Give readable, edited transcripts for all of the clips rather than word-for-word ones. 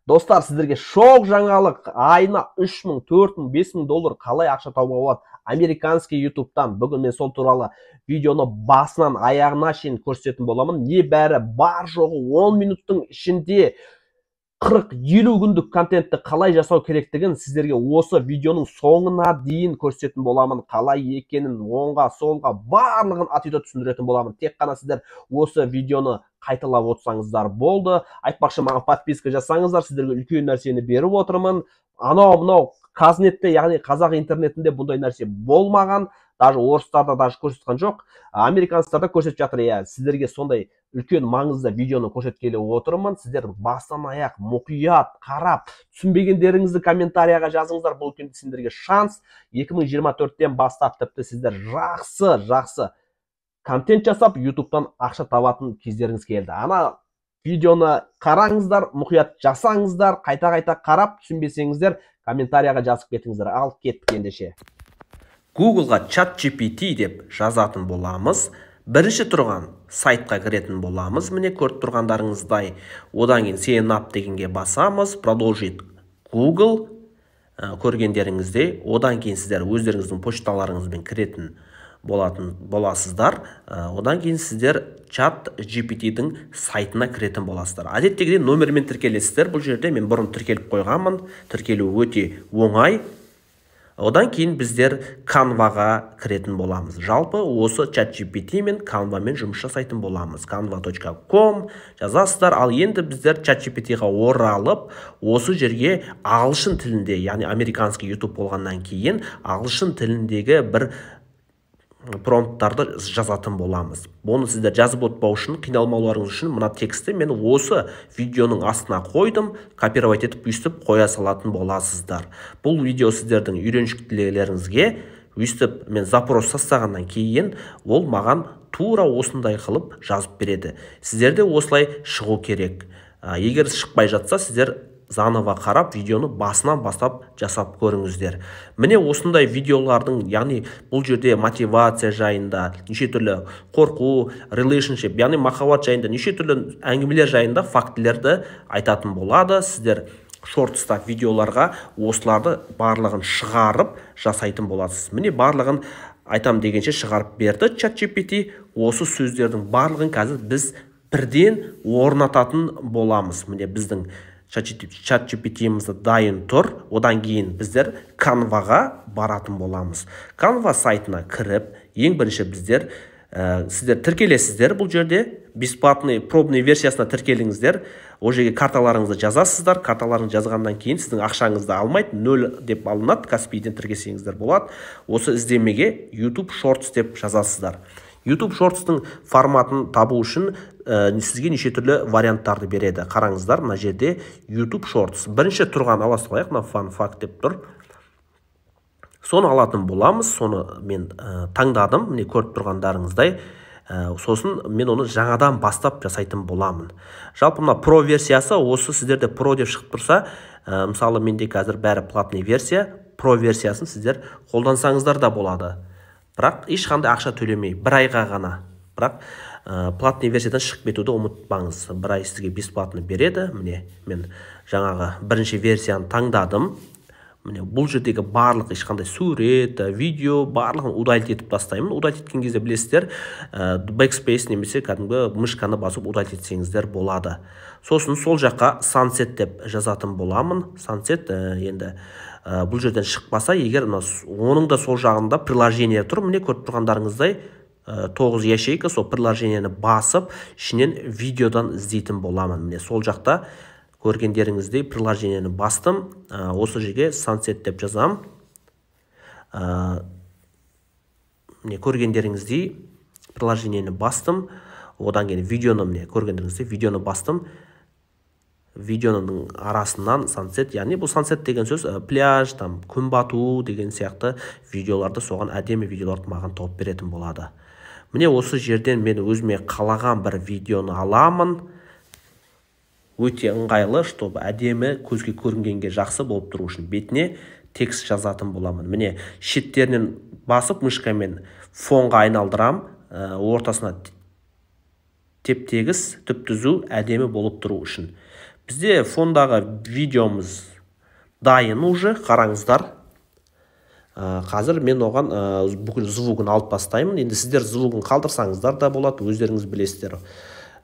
Достар, сіздерге шок жаңалық. Айына 3000, 4000, 5000 доллар қалай ақша табуға болады? Американский ютубтан. Бүгін мен сол туралы видеоны басынан аяғына шейін көрсететін боламын. Не бәрі бар жоғы 10 минуттың ішінде 40-50 күндік контентті қалай жасау керектігін сіздерге осы видеоның соңына дейін көрсететін боламын. Қалай екенін, оңға, солға барлығын атиды түсіндіретін боламын. Тек қана сіздер осы видеоны қайталап отырсаңыздар болды. Айтпақшы, маған подписка жасаңыздар, сіздерге үлкен нәрсені беріп отырмын. Анау Казнетте, яғни қазақ интернетінде бұндай нәрсе болмаған. Даже орыстарда даже көрсеткен жоқ. Американецтерде көрсетіп жатыр. Сіздерге сондай үлкен маңызды видеоны көрсеткелі отырмын. Сіздер бастан аяқ мұқият қарап, түсінбегендеріңізді комментарияға жазыңыздар. Бұл үлкен сіздерге шанс. 2024-тен бастап тіпті сіздер жақсы контент жасап, ютубтан ақша табатын кездеріңіз келді. Ана видеоны қараңыздар, мұқият жасаңыздар, қайта қарап, түсінбесеңіздер, комментарияға жазып кетіңіздер. Ал кеттік ендеше. Googleға ChatGPT деп жазатын боламыз. Бірінші тұрған сайтқа кіретін боламыз. Міне көріп тұрғандарыңыздай. Одан кейін sign up дегенге басамыз. Продолжить Google көргендеріңізде. Одан кейін сіздер өздеріңіздің почталарыңызбен кіретін боласыздар. Одан кейін сіздер ChatGPT-дің сайтына кіретін боласыздар. Әдеттегідей номермен тіркелесіздер. Бұл жерде мен бұрын тіркеліп қойғанмын. Тіркелу өте оңай. Одан кейін біздер Canva-ға кіретін боламыз. Жалпы осы ChatGPT мен Canva-мен жұмыс жасайтын боламыз. Canva.com жазасыздар. Ал енді біздер ChatGPT-ға оралып, осы жерге ағылшын тілінде, яғни американский YouTube болғаннан кейін, ағылшын тіліндегі бір промпттарды жазатын боламыз. Бұны сіздер жазып отпау үшін, қиналмауларыңыз үшін мына тексті мен осы видеоның астына қойдым, копировать етіп өйстіп қоя салатын боласыздар. Бұл видео сіздердің үйреншіктілеріңізге өйстіп мен запрос жасағаннан кейін ол маған тура осындай қылып жазып береді. Сіздерде осылай шығу керек. Егер шықпай жатса, сіздер заново қарап, видеоны басынан бастап жасап көріңіздер. Міне осындай видеолардың, яғни бұл жерде мотивация жайында, неше түрлі қорқу, relationship, яғни махаббат жайында, неше түрлі әңгімелер жайында фактілерді айтатын болады. Сіздер шортста видеоларға осыларды барлығын шығарып жасайтын боласыз. Міне барлығын айтам дегенше шығарып берді ChatGPT. Осы сөздердің барлығын қазір біз бірден орнататын боламыз. Міне біздің ChatGPT-мізді дайын тұр. Одан кейін біздер Canva-ға баратын боламыз. Canva сайтына кіріп, ең бірінші сіздер тіркелесіздер. Бұл жерде бесплатный пробный версиясына тіркеліңіздер. Ол жерге карталарыңызды жазасыздар. Карталарыңызды жазғаннан кейін сіздің ақшаңызды алмайды, 0 деп алынады. Каспийден тіркелсеңіздер болады. Осы іздемеге YouTube Shorts деп жазасыздар. YouTube Shorts-тың форматын табу үшін сізге неше түрлі варианттарды береді. Қараңыздар, мына жерде YouTube Shorts. Бірінші тұрған аласыз қояйық, мына fun fact деп тұр. Соны алатын боламыз. Соны мен таңдадым. Міне көріп тұрғандарыңыздай. Сосын мен оны жаңадан бастап жасайтын боламын. Жалпы мына Pro версиясы, осы сіздерде Pro деп шығып тұрса, мысалы менде қазір бәрі платный версия. Pro версиясын сіздер қолдансаңыздар да болады. Бірақ ешқандай ақша төлемей, бір айға ғана. Бірақ платный версиядан шығып кетуді ұмытпаңыз. Бір ай сізге бесплатно береді. Міне мен жаңағы бірінші версияны таңдадым. Міне бұл жердегі барлық ешқандай сурет, видео барлығын удалить етіп тастаймын. Удалить еткен кезде білесіздер, backspace немесе кәдімгі мышканы басып удалить етсеңіздер болады. Сосын сол жаққа sunset деп жазатын боламын. Sunset енді бұл жерден шықпаса, егер оның да сол жағында приложение тұр. Міне көріп тұрғандарыңыздай 9 ячейка, сол приложениені басып, ішінен видеодан іздейтін боламын. Міне сол жақта көргендеріңіздей приложениені бастым. Осы жерге sunset деп жазам. Міне көргендеріңіздей приложениені бастым. Одан кейін видеоны, міне көргендеріңіздей видеоны бастым. Видеоның арасынан sunset, яғни бұл sunset деген сөз пляж, күн бату деген сияқты видеоларды, соған әдемі видеоларды маған тауып беретін болады. Міне осы жерден мен өзіме қалаған бір видеоны аламын. Өте ыңғайлы, чтобы әдемі көзге көрінгенге жақсы болып тұру үшін бетіне текст жазатын боламын. Міне шеттерінен басып мышкамен фонға айналдырам, ортасына теп-тегіс, түп-түзу әдемі болып тұру үшін. Бізде фондағы видеомыз дайын уже, қараңыздар. Қазір мен оған бүкіл звугын алып бастаймын. Енді сіздер звугын қалдырсаңыздар да болады, өздеріңіз білесіздер.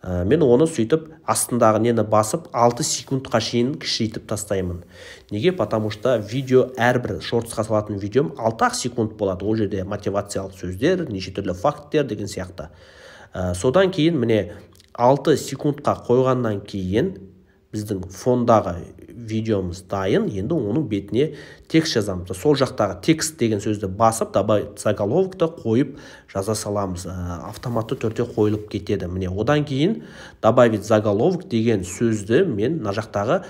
Мен оны сөйтіп астындағы нені басып 6 секундқа шейін кішірейтіп тастаймын. Неге? Потому что видео әрбір шортсқа салатын видеом 6 секунд болады. Ол жерде мотивациялық сөздер, неше түрлі факттер деген сияқты. Содан кейін міне 6 секундқа қойғаннан кейін біздің фондағы видеомыз дайын. Енді оның бетіне текст жазамыз. Сол жақтағы текст деген сөзді басып, добавить заголовокты қойып жаза саламыз. Автоматты түрде қойылып кетеді. Міне одан кейін добавить заголовок деген сөзді мен мына жақтағы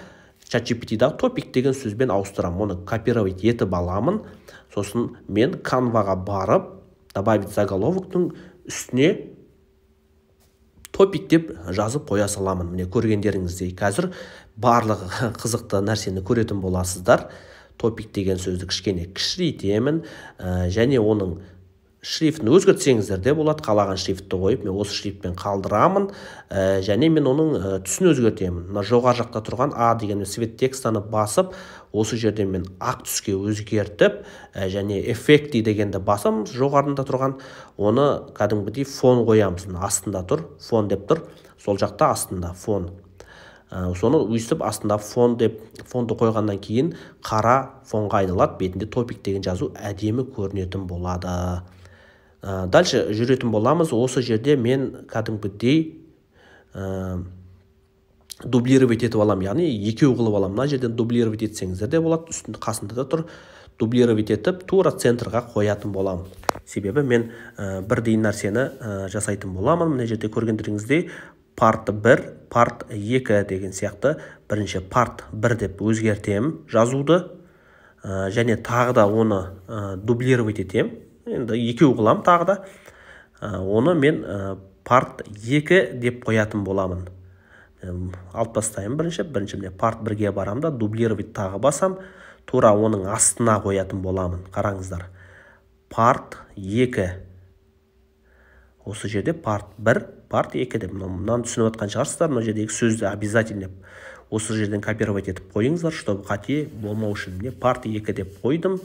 ChatGPT-дағы топик деген сөзбен ауыстырамын. Оны копировать етіп аламын. Сосын мен Canva-ға барып, добавить заголовоктың үстіне топик деп жазып қоя саламын. Міне көргендеріңіздей қазір барлығы қызықты нәрсені көретін боласыздар. Топик деген сөзді кішкене кішірейтемін, және оның шрифтін өзгертсеңіздер де болады. Қалаған шрифтті қойып, мен осы шрифтпен қалдырамын, және мен оның түсін өзгертемін. Мына жоғары жақта тұрған А деген свет текстаны басып, осы жерден мен ақ түске өзгертіп, және эффекти дегенді басамыз, жоғарында тұрған, оны кәдімгідей фон қоямыз. Астында тұр, фон деп тұр, сол жақта астында фон. Соны өйстіп астында фон деп, фонды қойғаннан кейін қара фонға айналады, бетінде топик деген жазу әдемі көрінетін болады. Дальше жүретін боламыз. Осы жерде мен кәдімгідей дублировать етіп алам, яғни екеу қылып алам. Мына жерден дублировать етсеңіздер де болады, үстінде қасында да тұр. Дублировать етіп тура центрға қоятын болам. Себебі мен бірдей нәрсені жасайтын боламын. Мына жерде көргендеріңіздей part 1, part 2 деген сияқты бірінші part 1 деп өзгертем жазуды, және тағы да оны дублировать етем. Енді екеу қылам тағы да. Оны мен part 2 деп қоятын боламын. Алып бастаймын бірінші міне part 1-ге барам да, дублировать тағы басам, тура оның астына қоятын боламын. Қараңыздар. Part 2. Осы жерде part 1, part 2 деп. Мұнан түсініп отқан шығарсыздар. Мына жердегі сөзді обязательно осы жерден копировать етіп қойыңыздар, чтобы қате болмау үшін. Part 2 деп қойдым.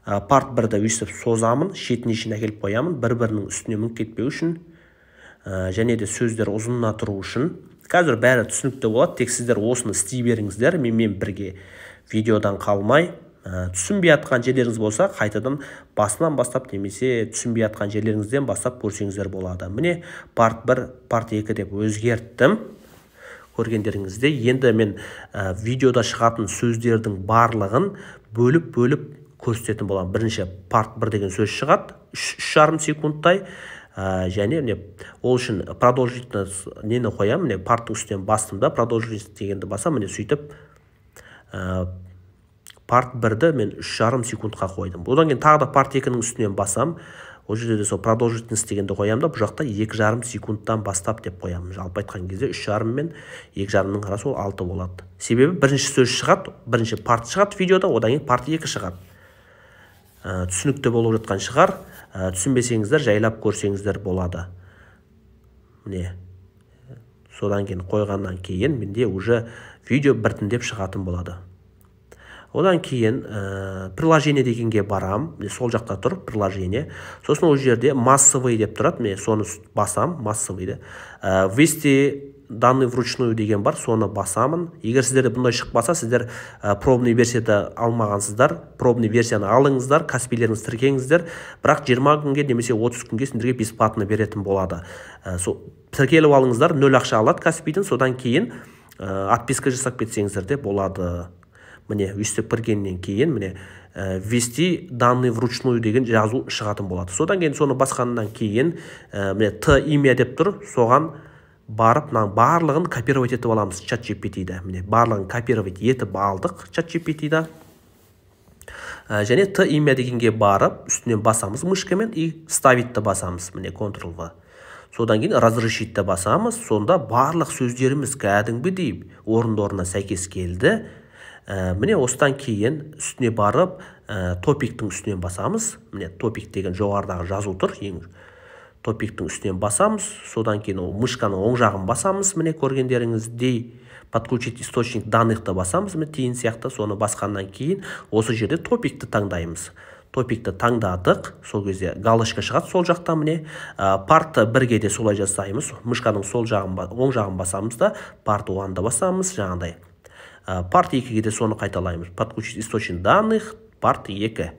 Part 1-ді өйстіп созамын, шетіне шейін әкеліп қоямын, бір-бірінің үстіне мүңк кетпеу үшін, және де сөздер ұзынна тұру үшін. Қазір бәрі түсінікті болады, тек сіздер осыны істей беріңіздер, менімен бірге видеодан қалмай. Түсінбей атқан жерлеріңіз болса, қайтадан басынан бастап немесе түсінбей атқан жерлеріңізден бастап көрсеңіздер болады. Міне part 1, part 2 деп өзгерттім. Көргендеріңізде енді мен видеода шығатын сөздердің барлығын бөліп көрсететін болам. Бірінші part 1 деген сөз шығады, 3,5 секундтай, және ол үшін продолжительность нені қоям, міне парттың үстінен бастым да, продолжительность дегенді басам, міне сөйтіп part 1-ді мен 3,5 секундқа қойдым. Одан кейін тағы да part 2-нің үстінен басам, ол жерде сол продолжительность дегенді қоям да, бұл жақта 2,5 секундтан бастап деп қоям. Жалпы айтқан кезде 3,5 мен 2,5-ның арасы ол 6 болады. Себебі бірінші сөз шығады, бірінші part шығады видеода, одан кейін part 2 шығады. Түсінікті болып жатқан шығар. Түсінбесеңіздер жайлап көрсеңіздер болады. Міне. Содан кейін қойғаннан кейін менде уже видео біртіндеп шығатын болады. Одан кейін приложение дегенге барам. Сол жақта тұр приложение. Сосын ол жерде массовый деп тұрады. Соны басам, массовый. Ввести данные вручную деген бар, соны басамын. Егер сіздерде бұндай шықпаса, сіздер пробный версияда алмағансыздар, пробный версияны алыңыздар, каспилеріңіз тіркеңіздер, бірақ 20 күнге немесе 30 күнге сіздерге бесплатно беретін болады. Тіркеліп алыңыздар, 0 ақша алады каспийден, содан кейін отписка жасап кетсеңіздер де болады. Міне, өйстіп кіргеннен кейін, міне, ввести данные вручную деген жазу шығатын болады. Содан кейін соны басқаннан кейін, міне, Т имя деп тұр, соған барып, барлығын копировать етіп аламыз ChatGPT-да. Міне, барлығын копировать етіп алдық ChatGPT-да. Және Т имя дегенге барып, үстінен басамыз мышкамен и вставить-ті басамыз. Міне, Ctrl-V. Содан кейін разрешить-ті басамыз. Сонда барлық сөздеріміз кәдімгідей орындарына сәйкес келді. Міне, осыдан кейін үстіне барып, топиктің үстінен басамыз. Міне, топик деген жоғарыдағы жазу тұр. Топиктің үстінен басамыз. Содан кейін мышканың оң жағын басамыз. Міне, көргендеріңіздей подключить источник данныхты басамыз, тиын сияқты. Соны басқаннан кейін осы жерде топикті таңдаймыз. Топикті таңдадық, сол кезде галочка шығады сол жақта. Міне партты бірге де солай жасаймыз. Мышқаның оң жағын басамыз да парт 1-ды басамыз жаңағыдай. Парт 2-ге де соны қайталаймыз. Подключить источник данных, парт 2.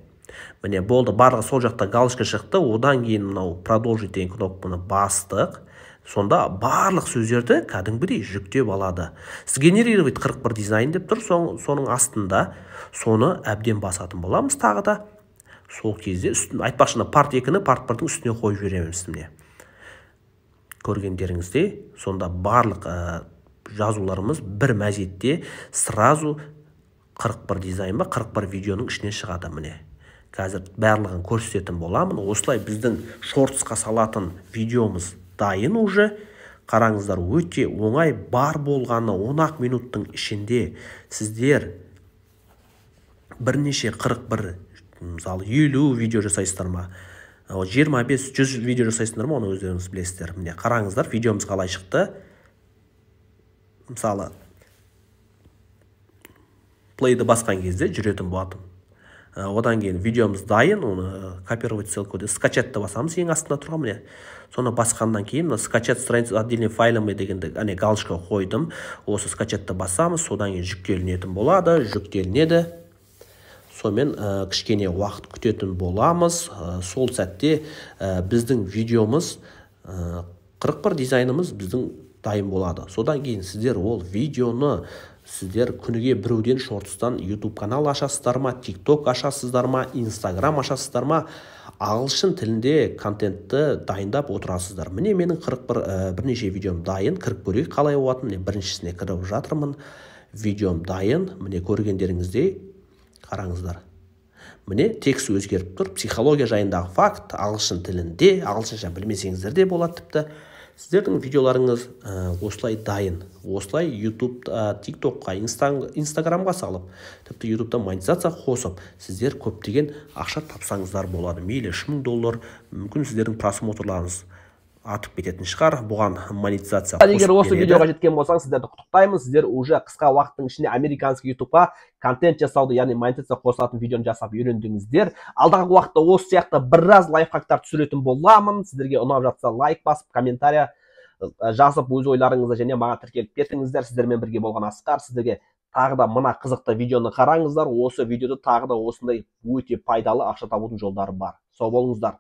Міне болды, барлығы сол жақта галочка шықты. Одан кейін мынау продолжить деген кнопканы бастық. Сонда барлық сөздерді кәдімгідей жүктеп алады. Сгенерировать 41 дизайн деп тұр, соның астында соны әбден басатын боламыз тағы да. Сол кезде айтпақшына парт 2-ні парт 1-дің үстіне қойып жібереміз. Міне көргендеріңізде сонда барлық жазуларымыз бір мәзетте сразу 41 дизайн ба 41 видеоның ішінен шығады. Міне қазір барлығын көрсететін боламын. Осылай біздің шортсқа салатын видеомыз дайын уже. Қараңыздар, өте оңай, бар болғаны 10 минуттың ішінде сіздер бірнеше 41, мысалы 50 видео жасайсыздар ма, 25-100 видео жасайсыздар ма, оны өздеріңіз білесіздер. Міне қараңыздар, видеомыз қалай шықты. Мысалы плейді басқан кезде жүретін болатын. Одан кейін видеомыз дайын, оны копировать ссылку деп скачатты басамыз, ең астында тұрған. Міне соны басқаннан кейін скачать страницу отдельный файлымы дегенді галочка қойдым. Осы скачатты басамыз, содан кейін жүктелінетін болады, жүктелінеді. Сонымен кішкене уақыт күтетін боламыз. Сол сәтте біздің видеомыз 41 дизайнымыз біздің дайын болады. Содан кейін сіздер ол видеоны сіздер күніге біреуден шортстан YouTube канал ашасыздар ма, TikTok ашасыздар ма, Instagram ашасыздар ма, ағылшын тілінде контентті дайындап отырасыздар. Міне менің 41 бірнеше видеом дайын, кіріп көрейік қалай болатын. Міне біріншісіне кіріп жатырмын. Видеом дайын. Міне көргендеріңізде қараңыздар. Міне текст өзгеріп тұр. Психология жайындағы факт ағылшын тілінде, ағылшынша білмесеңіздер де болады тіпті. Сіздердің видеоларыңыз осылай дайын. Осылай YouTube, TikTokқа, Instagramға салып, тіпті YouTube'да монетизация қосып, сіздер көптеген ақша тапсаңыздар болады. Мейлі $3000, мүмкін сіздердің просмотрларыңыз атып кететін шығар. Бұған монетизация қосып береді. Егер осы видеоға жеткен болсаң, сіздерді құттықтаймын. Сіздер уже қысқа уақыттың ішінде американский YouTube'a контент жасауды, яғни монетизация қосатын видеоны жасап үйрендіңіздер. Алдағы уақытта осы сияқты біраз лайфхактар түсіретін боламын. Сіздерге ұнап жатса лайк басып, комментария жазып, өз ойларыңызды және маған тіркеліп кетіңіздер. Сіздермен бірге болған Асқар. Сіздерге тағы да мына қызықты видеоны қараңыздар. Осы видеода тағы да осындай өте пайдалы ақша табудың жолдары бар. Сау болыңыздар.